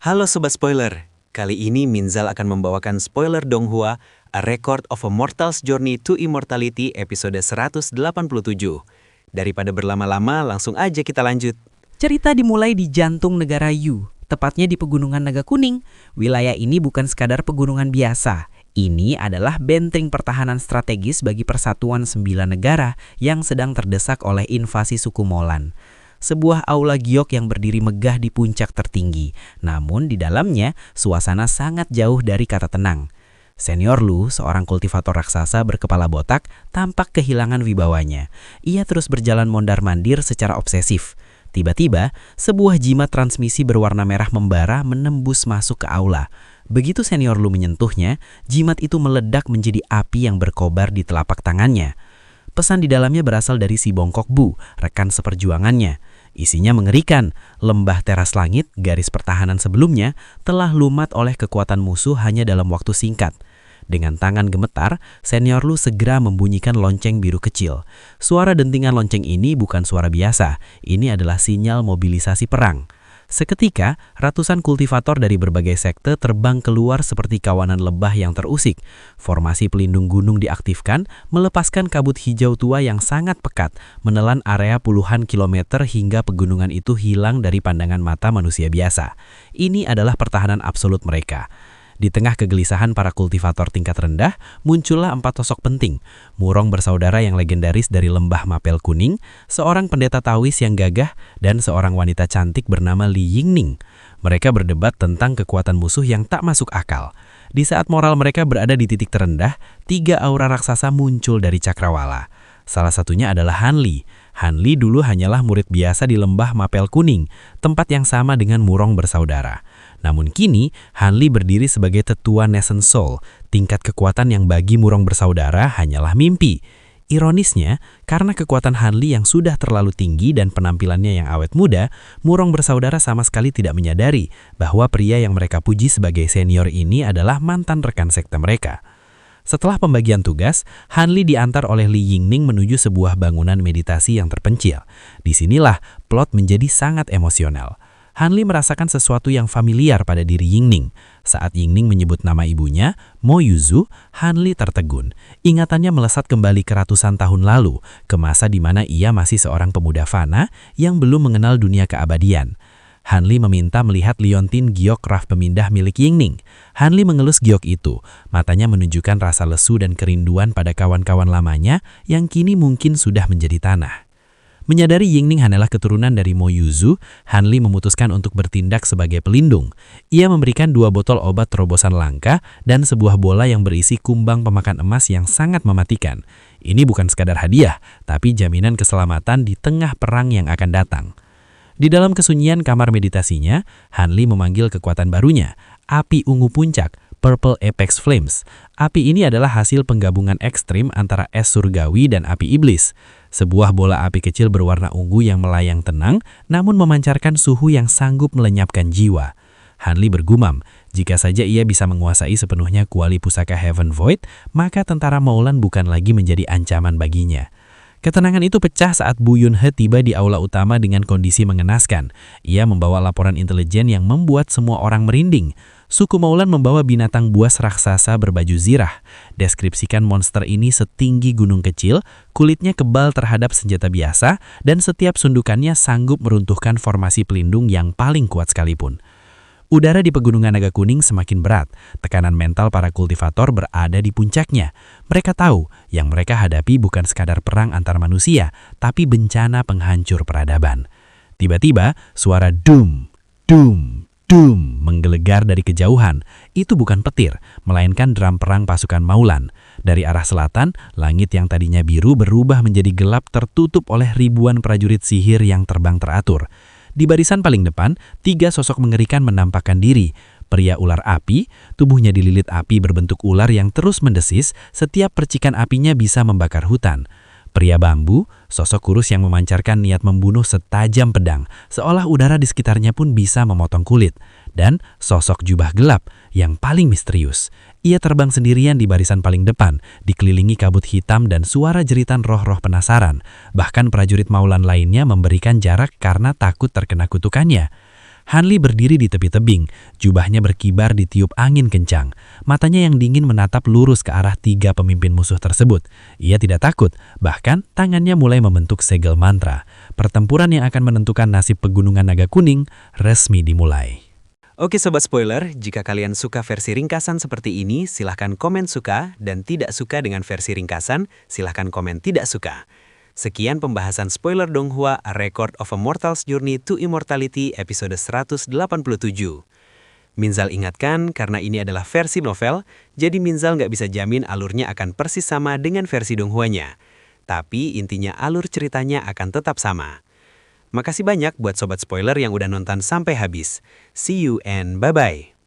Halo Sobat Spoiler, kali ini Minzal akan membawakan spoiler Donghua, A Record of a Mortal's Journey to Immortality episode 187. Daripada berlama-lama, langsung aja kita lanjut. Cerita dimulai di jantung negara Yu, tepatnya di Pegunungan Naga Kuning. Wilayah ini bukan sekadar pegunungan biasa. Ini adalah benteng pertahanan strategis bagi persatuan 9 negara yang sedang terdesak oleh invasi suku Molan. Sebuah aula giok yang berdiri megah di puncak tertinggi. Namun di dalamnya, suasana sangat jauh dari kata tenang. Senior Lu, seorang kultivator raksasa berkepala botak, tampak kehilangan wibawanya. Ia terus berjalan mondar-mandir secara obsesif. Tiba-tiba, sebuah jimat transmisi berwarna merah membara menembus masuk ke aula. Begitu Senior Lu menyentuhnya, jimat itu meledak menjadi api yang berkobar di telapak tangannya. Pesan di dalamnya berasal dari si Bongkok Bu, rekan seperjuangannya. Isinya mengerikan, lembah teras langit, garis pertahanan sebelumnya, telah lumat oleh kekuatan musuh hanya dalam waktu singkat. Dengan tangan gemetar, Senior Lu segera membunyikan lonceng biru kecil. Suara dentingan lonceng ini bukan suara biasa, ini adalah sinyal mobilisasi perang. Seketika, ratusan kultivator dari berbagai sekte terbang keluar seperti kawanan lebah yang terusik. Formasi pelindung gunung diaktifkan, melepaskan kabut hijau tua yang sangat pekat, menelan area puluhan kilometer hingga pegunungan itu hilang dari pandangan mata manusia biasa. Ini adalah pertahanan absolut mereka. Di tengah kegelisahan para kultivator tingkat rendah, muncullah 4 sosok penting. Murong bersaudara yang legendaris dari lembah Mapel Kuning, seorang pendeta Taois yang gagah, dan seorang wanita cantik bernama Li Yingning. Mereka berdebat tentang kekuatan musuh yang tak masuk akal. Di saat moral mereka berada di titik terendah, 3 aura raksasa muncul dari cakrawala. Salah satunya adalah Han Li. Han Li dulu hanyalah murid biasa di lembah Mapel Kuning, tempat yang sama dengan Murong bersaudara. Namun kini, Han Li berdiri sebagai tetua Nascent Soul, tingkat kekuatan yang bagi Murong bersaudara hanyalah mimpi. Ironisnya, karena kekuatan Han Li yang sudah terlalu tinggi dan penampilannya yang awet muda, Murong bersaudara sama sekali tidak menyadari bahwa pria yang mereka puji sebagai senior ini adalah mantan rekan sekte mereka. Setelah pembagian tugas, Han Li diantar oleh Li Yingning menuju sebuah bangunan meditasi yang terpencil. Disinilah plot menjadi sangat emosional. Han Li merasakan sesuatu yang familiar pada diri Yingning. Saat Yingning menyebut nama ibunya, Mo Yuzu, Han Li tertegun. Ingatannya melesat kembali ke ratusan tahun lalu, ke masa di mana ia masih seorang pemuda fana yang belum mengenal dunia keabadian. Han Li meminta melihat liontin giok raf pemindah milik Yingning. Han Li mengelus giok itu, matanya menunjukkan rasa lesu dan kerinduan pada kawan-kawan lamanya yang kini mungkin sudah menjadi tanah. Menyadari Yingning hanyalah keturunan dari Mo Yuzu, Han Li memutuskan untuk bertindak sebagai pelindung. Ia memberikan 2 botol obat terobosan langka dan sebuah bola yang berisi kumbang pemakan emas yang sangat mematikan. Ini bukan sekadar hadiah, tapi jaminan keselamatan di tengah perang yang akan datang. Di dalam kesunyian kamar meditasinya, Han Li memanggil kekuatan barunya, api ungu puncak, Purple Apex Flames. Api ini adalah hasil penggabungan ekstrim antara es surgawi dan api iblis. Sebuah bola api kecil berwarna ungu yang melayang tenang, namun memancarkan suhu yang sanggup melenyapkan jiwa. Han Li bergumam, jika saja ia bisa menguasai sepenuhnya kuali pusaka Heaven Void, maka tentara Maulan bukan lagi menjadi ancaman baginya. Ketenangan itu pecah saat Bu Yun He tiba di aula utama dengan kondisi mengenaskan. Ia membawa laporan intelijen yang membuat semua orang merinding. Suku Maulan membawa binatang buas raksasa berbaju zirah. Deskripsikan monster ini setinggi gunung kecil, kulitnya kebal terhadap senjata biasa, dan setiap sundukannya sanggup meruntuhkan formasi pelindung yang paling kuat sekalipun. Udara di Pegunungan Naga Kuning semakin berat. Tekanan mental para kultivator berada di puncaknya. Mereka tahu yang mereka hadapi bukan sekadar perang antar manusia, tapi bencana penghancur peradaban. Tiba-tiba, suara dum, dum, dum menggelegar dari kejauhan. Itu bukan petir, melainkan drum perang pasukan Maulan. Dari arah selatan, langit yang tadinya biru berubah menjadi gelap tertutup oleh ribuan prajurit sihir yang terbang teratur. Di barisan paling depan, 3 sosok mengerikan menampakkan diri. Pria ular api, tubuhnya dililit api berbentuk ular yang terus mendesis, setiap percikan apinya bisa membakar hutan. Pria bambu, sosok kurus yang memancarkan niat membunuh setajam pedang, seolah udara di sekitarnya pun bisa memotong kulit. Dan sosok jubah gelap yang paling misterius. Ia terbang sendirian di barisan paling depan, dikelilingi kabut hitam dan suara jeritan roh-roh penasaran. Bahkan prajurit Maulan lainnya memberikan jarak karena takut terkena kutukannya. Hanli berdiri di tepi tebing, jubahnya berkibar ditiup angin kencang. Matanya yang dingin menatap lurus ke arah 3 pemimpin musuh tersebut. Ia tidak takut, bahkan tangannya mulai membentuk segel mantra. Pertempuran yang akan menentukan nasib pegunungan naga kuning resmi dimulai. Oke Sobat Spoiler, jika kalian suka versi ringkasan seperti ini, silahkan komen suka, dan tidak suka dengan versi ringkasan, silahkan komen tidak suka. Sekian pembahasan spoiler Donghua, A Record of a Mortal's Journey to Immortality episode 187. Minzal ingatkan, karena ini adalah versi novel, jadi Minzal nggak bisa jamin alurnya akan persis sama dengan versi Donghuanya. Tapi intinya alur ceritanya akan tetap sama. Makasih banyak buat Sobat Spoiler yang udah nonton sampai habis. See you and bye-bye.